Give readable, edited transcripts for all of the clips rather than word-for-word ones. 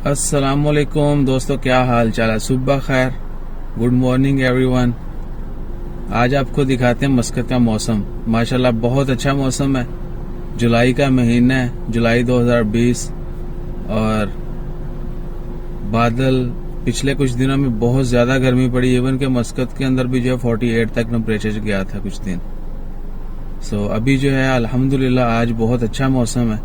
अस्सलामुअलैकुम दोस्तों, क्या हाल चाल है। सुबह खैर, गुड मॉर्निंग एवरीवन। आज आपको दिखाते हैं मस्कत का मौसम। माशाल्लाह बहुत अच्छा मौसम है। जुलाई का महीना है, जुलाई 2020, और बादल। पिछले कुछ दिनों में बहुत ज्यादा गर्मी पड़ी। इवन के मस्कत के अंदर भी जो है 48 तक टेम्परेचर गया था कुछ दिन। अभी जो है अल्हम्दुलिल्लाह आज बहुत अच्छा मौसम है।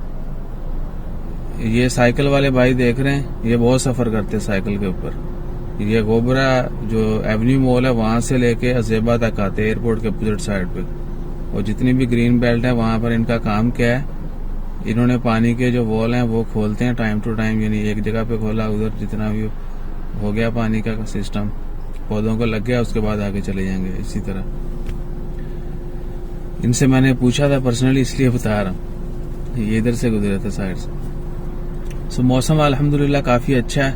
ये साइकिल वाले भाई देख रहे हैं, ये बहुत सफर करते हैं साइकिल के ऊपर। ये गोबरा जो एवेन्यू मॉल है वहां से लेके अजेबा तक आते हैं, एयरपोर्ट के अपोजिट साइड पे। और जितनी भी ग्रीन बेल्ट है वहां पर इनका काम क्या है, इन्होंने पानी के जो वॉल हैं वो खोलते हैं टाइम टू टाइम। यानी एक जगह पे खोला, उधर जितना भी हो गया पानी का सिस्टम, पौधों को लग गया, उसके बाद आगे चले जाएंगे। इसी तरह इनसे मैंने पूछा था पर्सनली, इसलिए बता रहा हूँ। ये इधर से गुजरे थे साइड से। मौसम अल्हम्दुलिल्लाह काफी अच्छा है,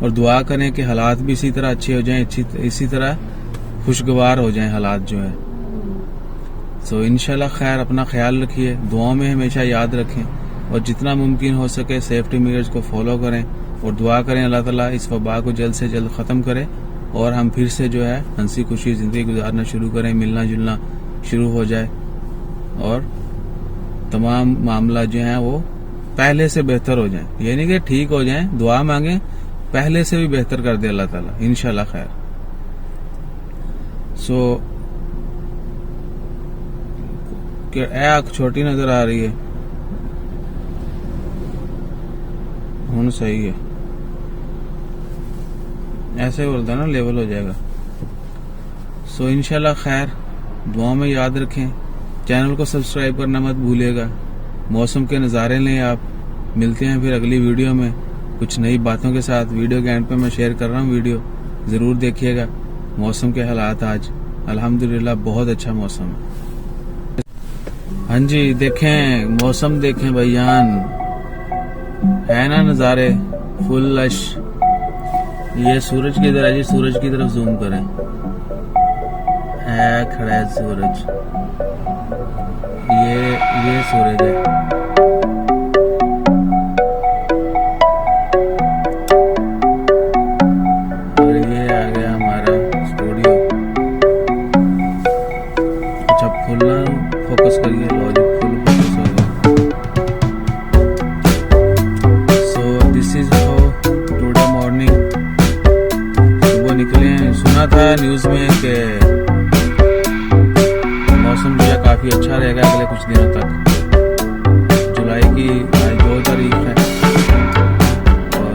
और दुआ करें कि हालात भी इसी तरह अच्छे हो जाएं, इसी तरह खुशगवार हो जाएं हालात जो है। इंशाल्लाह खैर, अपना ख्याल रखिए, दुआओं में हमेशा याद रखें, और जितना मुमकिन हो सके सेफ्टी मेजर्स को फॉलो करें, और दुआ करें अल्लाह ताला इस वबा को जल्द से जल्द खत्म करे और हम फिर से जो है हंसी खुशी जिंदगी गुजारना शुरू करें, मिलना जुलना शुरू हो जाए, और तमाम मामला जो है वो पहले से बेहतर हो जाए। ये नहीं कि ठीक हो जाए, दुआ मांगे, पहले से भी बेहतर कर दे अल्लाह ताला इंशाल्लाह खैर। आँख छोटी नजर आ रही है, हूं सही है, ऐसे बोलता ना लेवल हो जाएगा। इंशाल्लाह खैर, दुआ में याद रखें, चैनल को सब्सक्राइब करना मत भूलिएगा। मौसम के नज़ारे लें आप। मिलते हैं फिर अगली वीडियो में कुछ नई बातों के साथ। वीडियो के एंड पे मैं शेयर कर रहा हूँ, वीडियो जरूर देखिएगा। मौसम के हालात आज अल्हम्दुलिल्लाह बहुत अच्छा मौसम है। हाँ जी, देखें मौसम, देखें भैयान, है ना नज़ारे फुल लश। ये सूरज किधर है जी, सूरज की तरफ जूम करें, है खड़ा है सूरज। ये सूरज है। और ये आ गया हमारा स्टूडियो। अच्छा, फुल फोकस करिए, लॉजिक फुल फोकस हो गया। This is how today morning. सुबह निकले, सुना था न्यूज में कि मौसम जो है काफी अच्छा रहेगा अगले कुछ दिनों तक। जुलाई की आज 2 तारीख है, और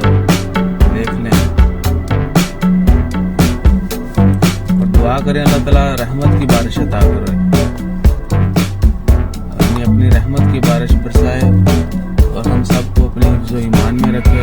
देख लें और दुआ करें अल्लाह ताला रहमत की बारिश अता करे, अपनी रहमत की बारिश बरसाए, और हम सबको अपने हिफ्ज़ व ईमान में रखे।